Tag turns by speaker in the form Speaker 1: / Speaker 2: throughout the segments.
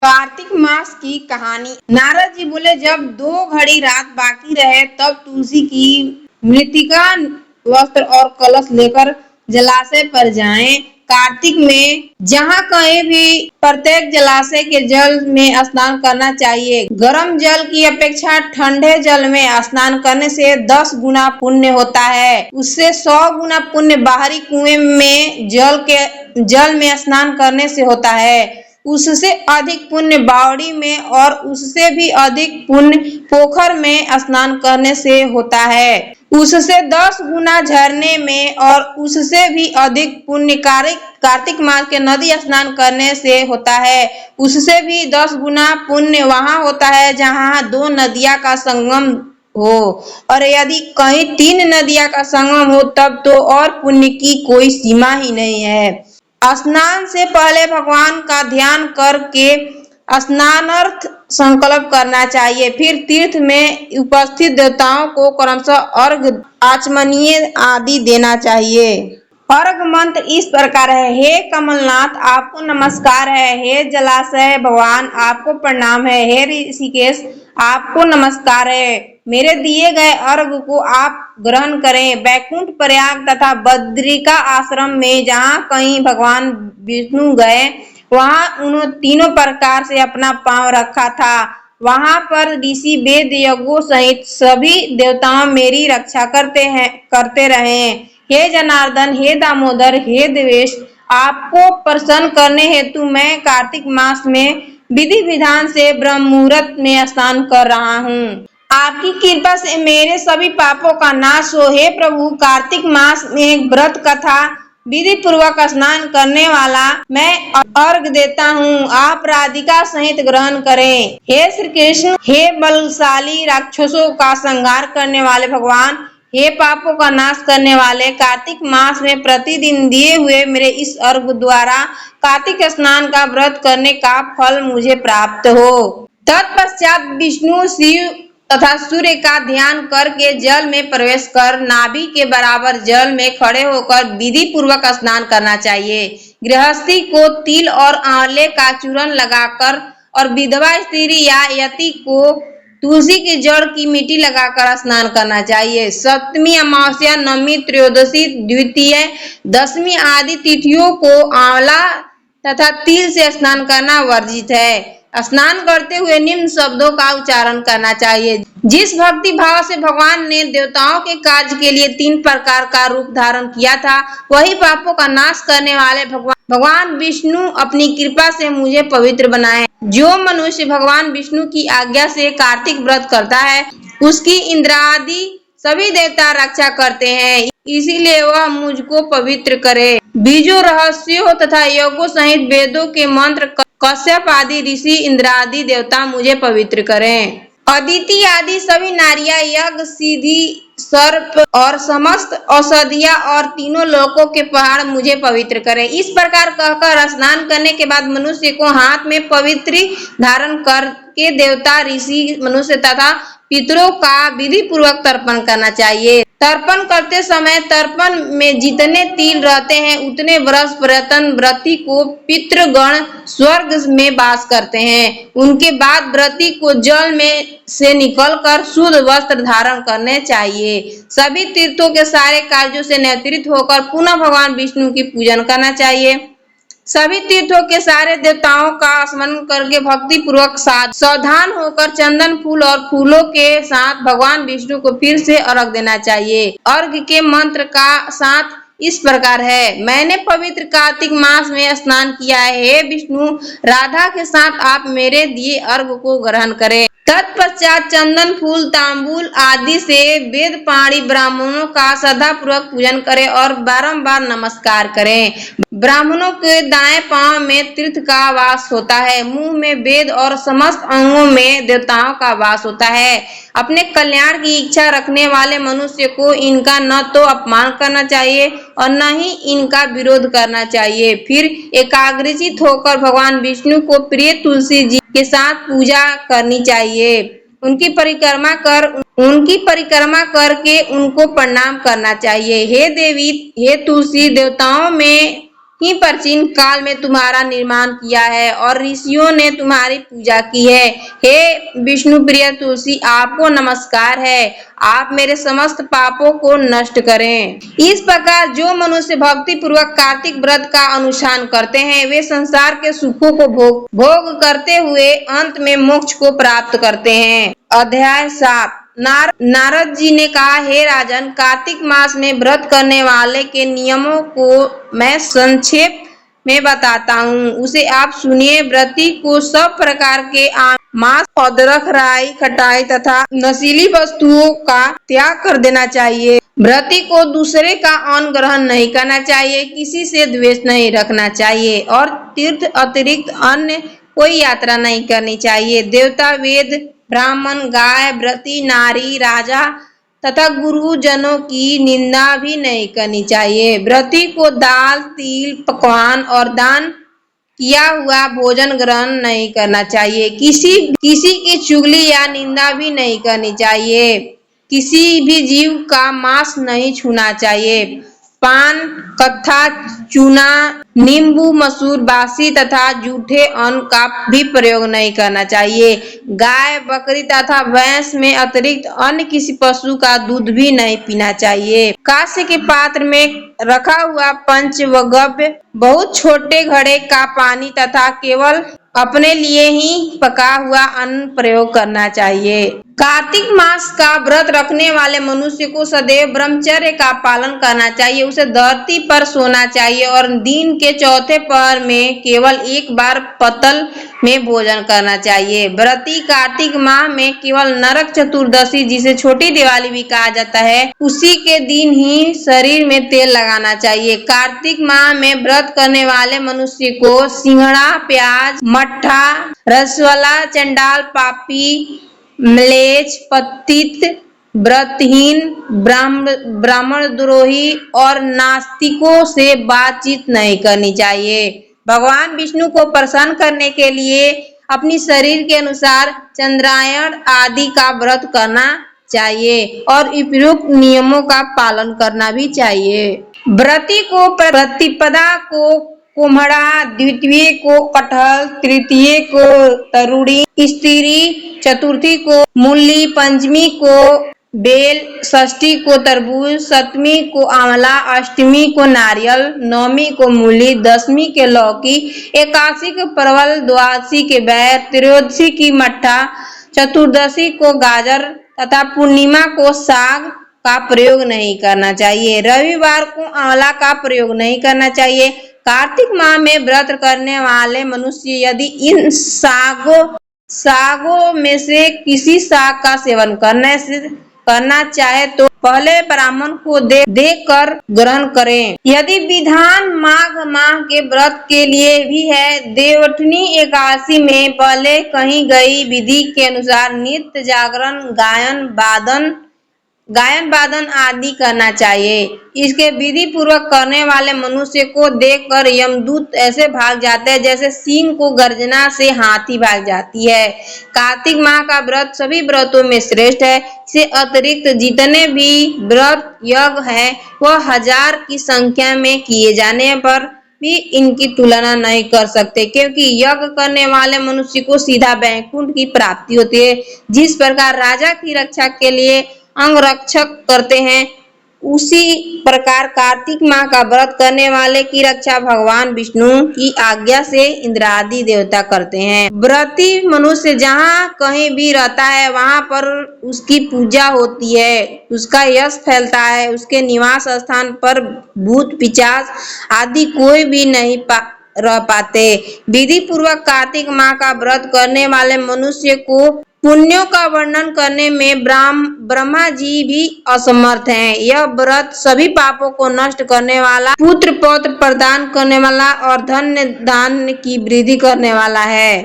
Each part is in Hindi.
Speaker 1: कार्तिक मास की कहानी। नारद जी बोले, जब 2 घड़ी रात बाकी रहे तब तुलसी की मृतिका वस्त्र और कलश लेकर जलाशय पर जाएं। कार्तिक में जहाँ कहीं भी प्रत्येक जलाशय के जल में स्नान करना चाहिए। गर्म जल की अपेक्षा ठंडे जल में स्नान करने से 10 गुना पुण्य होता है। उससे 100 गुना पुण्य बाहरी कुएं में जल में स्नान करने से होता है। उससे अधिक पुण्य बावड़ी में और उससे भी अधिक पुण्य पोखर में स्नान करने से होता है। उससे 10 गुना झरने में और उससे भी अधिक पुण्य कार्तिक मास के नदी स्नान करने से होता है। उससे भी 10 गुना पुण्य वहाँ होता है जहाँ 2 नदियाँ का संगम हो, और यदि कहीं 3 नदियाँ का संगम हो तब तो और पुण्य की कोई सीमा ही नहीं है। स्नान से पहले भगवान का ध्यान करके स्नानार्थ संकल्प करना चाहिए। फिर तीर्थ में उपस्थित देवताओं को क्रमशः अर्घ्य, आचमनीय आदि देना चाहिए। अर्घ मंत्र इस प्रकार है। हे कमलनाथ, आपको नमस्कार है। हे जलाशय भगवान, आपको प्रणाम है। हे ऋषिकेश, आपको नमस्कार है। मेरे दिए गए अर्घ को आप ग्रहण करें। वैकुंठ, प्रयाग तथा बद्रिका आश्रम में जहाँ कहीं भगवान विष्णु गए वहाँ उन्होंने तीनों प्रकार से अपना पांव रखा था। वहाँ पर ऋषि वेद यज्ञों सहित सभी देवताओं मेरी रक्षा करते रहे। हे जनार्दन, हे दामोदर, हे देवेश, आपको प्रसन्न करने हेतु मैं कार्तिक मास में विधि विधान से ब्रह्म मुहूर्त में स्नान कर रहा हूँ। आपकी कृपा से मेरे सभी पापों का नाश हो। हे प्रभु, कार्तिक मास में व्रत कथा विधि पूर्वक स्नान करने वाला मैं अर्घ देता हूँ। आप राधिका सहित ग्रहण करें। हे श्री कृष्ण, हे बलशाली राक्षसों का संहार करने वाले भगवान, हे पापों का नाश करने वाले, कार्तिक मास में प्रतिदिन दिए हुए मेरे इस अर्घ द्वारा कार्तिक स्नान का व्रत करने का फल मुझे प्राप्त हो। तत्पश्चात विष्णु, शिव तथा सूर्य का ध्यान करके जल में प्रवेश कर नाभि के बराबर जल में खड़े होकर विधि पूर्वक स्नान करना चाहिए। गृहस्थी को तिल और आंवले का चूर्ण लगाकर और विधवा स्त्री या यति को तुलसी की जड़ की मिट्टी लगाकर स्नान करना चाहिए। सप्तमी, अमावस्या, नवमी, त्रयोदशी, द्वितीय, दशमी आदि तिथियों को आंवला तथा तिल से स्नान करना वर्जित है। स्नान करते हुए निम्न शब्दों का उच्चारण करना चाहिए। जिस भक्ति भाव से भगवान ने देवताओं के कार्य के लिए 3 प्रकार का रूप धारण किया था, वही पापों का नाश करने वाले भगवान विष्णु अपनी कृपा से मुझे पवित्र बनाए। जो मनुष्य भगवान विष्णु की आज्ञा से कार्तिक व्रत करता है उसकी इंद्रादि सभी देवता रक्षा करते हैं, इसीलिए वह मुझको पवित्र करे। बीजों, रहस्यों तथा योगों सहित वेदों के मंत्र, कश्यप आदि ऋषि, इंद्रादि देवता मुझे पवित्र करें। अदिति आदि सभी नारियां, यज्ञ, सिद्धि, सर्प और समस्त औषधियां और तीनों लोकों के पहाड़ मुझे पवित्र करें। इस प्रकार कहकर स्नान करने के बाद मनुष्य को हाथ में पवित्र धारण करके देवता, ऋषि, मनुष्य तथा पितरों का विधि पूर्वक तर्पण करना चाहिए। तर्पण करते समय तर्पण में जितने तिल रहते हैं उतने वर्ष पर्यंत व्रती को पितृगण स्वर्ग में वास करते हैं। उनके बाद व्रती को जल में से निकलकर शुद्ध वस्त्र धारण करने चाहिए। सभी तीर्थों के सारे कार्यों से निवृत्त होकर पुनः भगवान विष्णु की पूजन करना चाहिए। सभी तीर्थों के सारे देवताओं का स्मरण करके भक्ति पूर्वक सावधान होकर चंदन फूल और फूलों के साथ भगवान विष्णु को फिर से अर्घ देना चाहिए। अर्घ के मंत्र का साथ इस प्रकार है। मैंने पवित्र कार्तिक मास में स्नान किया है। हे विष्णु, राधा के साथ आप मेरे दिए अर्घ को ग्रहण करें। तत्पश्चात चंदन फूल, तांबूल आदि से वेद पाणी ब्राह्मणों का श्रद्धा पूर्वक पूजन करें और बारंबार नमस्कार करें। ब्राह्मणों के दाएं पांव में तीर्थ का वास होता है, मुंह में वेद और समस्त अंगों में देवताओं का वास होता है। अपने कल्याण की इच्छा रखने वाले मनुष्य को इनका न तो अपमान करना चाहिए और न ही इनका विरोध करना चाहिए। फिर एकाग्रचित होकर भगवान विष्णु को प्रिय तुलसी जी के साथ पूजा करनी चाहिए। उनकी परिक्रमा करके उनको प्रणाम करना चाहिए। हे देवी, हे तुलसी, देवताओं में ही प्राचीन काल में तुम्हारा निर्माण किया है और ऋषियों ने तुम्हारी पूजा की है। हे विष्णु प्रिय तुलसी, आपको नमस्कार है। आप मेरे समस्त पापों को नष्ट करें। इस प्रकार जो मनुष्य भक्ति पूर्वक कार्तिक व्रत का अनुष्ठान करते हैं, वे संसार के सुखों को भोग करते हुए अंत में मोक्ष को प्राप्त करते हैं। अध्याय 7। नारद जी ने कहा, हे राजन, कार्तिक मास में व्रत करने वाले के नियमों को मैं संक्षेप में बताता हूँ, उसे आप सुनिए। व्रती को सब प्रकार के मांस, अदरक, राई, खटाई तथा नशीली वस्तुओं का त्याग कर देना चाहिए। व्रती को दूसरे का अन्न ग्रहण नहीं करना चाहिए, किसी से द्वेष नहीं रखना चाहिए और तीर्थ अतिरिक्त अन्य कोई यात्रा नहीं करनी चाहिए। देवता, वेद, ब्राह्मण, गाय, व्रती, नारी, राजा तथा गुरुजनों की निंदा भी नहीं करनी चाहिए। व्रती को दाल, तिल, पकवान और दान किया हुआ भोजन ग्रहण नहीं करना चाहिए। किसी की चुगली या निंदा भी नहीं करनी चाहिए। किसी भी जीव का मांस नहीं छूना चाहिए। पान, कत्था, चूना, नींबू, मसूर, बासी तथा जूठे अन्न का भी प्रयोग नहीं करना चाहिए। गाय, बकरी तथा भैंस में अतिरिक्त अन्य किसी पशु का दूध भी नहीं पीना चाहिए। कांसे के पात्र में रखा हुआ पंचगव्य, बहुत छोटे घड़े का पानी तथा केवल अपने लिए ही पका हुआ अन्न प्रयोग करना चाहिए। कार्तिक मास का व्रत रखने वाले मनुष्य को सदैव ब्रह्मचर्य का पालन करना चाहिए। उसे धरती पर सोना चाहिए और दिन के चौथे पहर में केवल एक बार पतल में भोजन करना चाहिए। व्रती कार्तिक माह में केवल नरक चतुर्दशी, जिसे छोटी दिवाली भी कहा जाता है, उसी के दिन ही शरीर में तेल लगाना चाहिए। कार्तिक माह में व्रत करने वाले मनुष्य को सिंघड़ा, प्याज, मट्ठा, रसवाला, चंडाल, पापी, म्लेच्छ, पतित, व्रतहीन, ब्राह्मण द्रोही और नास्तिकों से बातचीत नहीं करनी चाहिए। भगवान विष्णु को प्रसन्न करने के लिए अपनी शरीर के अनुसार चंद्रायण आदि का व्रत करना चाहिए और उपयुक्त नियमों का पालन करना भी चाहिए। व्रती को प्रतिपदा को कुम्हड़ा, द्वितीय को कटहल, तृतीय को तरुणी, स्त्री, चतुर्थी को मूली, पंचमी को बेल, षष्ठी को तरबूज, सप्तमी को आंवला, अष्टमी को नारियल, नवमी को मूली, दशमी के लौकी, एकादशी को परवल, द्वादशी के बैर, त्रयोदशी की मट्ठा, चतुर्दशी को गाजर तथा पूर्णिमा को साग का प्रयोग नहीं करना चाहिए। रविवार को आंवला का प्रयोग नहीं करना चाहिए। कार्तिक माह में व्रत करने वाले मनुष्य यदि इन सागों में से किसी साग का सेवन करना चाहे तो पहले ब्राह्मण को देकर ग्रहण करें। यदि विधान माघ माह के व्रत के लिए भी है, देवउठनी एकादशी में पहले कही गई विधि के अनुसार नित्य जागरण, गायन वादन आदि करना चाहिए। इसके विधि पूर्वक करने वाले मनुष्य को देखकर यमदूत ऐसे भाग जाते हैं जैसे सिंह को गर्जना से हाथी भाग जाती है। कार्तिक माह का व्रत सभी व्रतों में श्रेष्ठ है। इससे अतिरिक्त जितने भी व्रत यज्ञ है वह 1000 की संख्या में किए जाने पर भी इनकी तुलना नहीं कर सकते, क्योंकि यज्ञ करने वाले मनुष्य को सीधा वैकुंठ की प्राप्ति होती है। जिस प्रकार राजा की रक्षा के लिए अंगरक्षक करते हैं, उसी प्रकार कार्तिक माह का व्रत करने वाले की रक्षा भगवान विष्णु की आज्ञा से इंद्रादि देवता करते हैं। व्रती मनुष्य जहाँ कहीं भी रहता है वहाँ पर उसकी पूजा होती है, उसका यश फैलता है। उसके निवास स्थान पर भूत पिशाच आदि कोई भी नहीं रह पाते। विधि पूर्वक कार्तिक माह का व्रत करने वाले मनुष्य को पुण्यों का वर्णन करने में ब्रह्मा जी भी असमर्थ हैं। यह व्रत सभी पापों को नष्ट करने वाला, पुत्र पौत्र प्रदान करने वाला और धन्य दान की वृद्धि करने वाला है।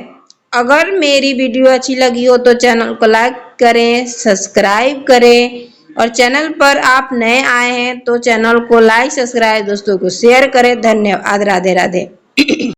Speaker 1: अगर मेरी वीडियो अच्छी लगी हो तो चैनल को लाइक करें, सब्सक्राइब करें और चैनल पर आप नए आए हैं तो चैनल को लाइक, सब्सक्राइब दोस्तों को शेयर करें। धन्यवाद। राधे राधे।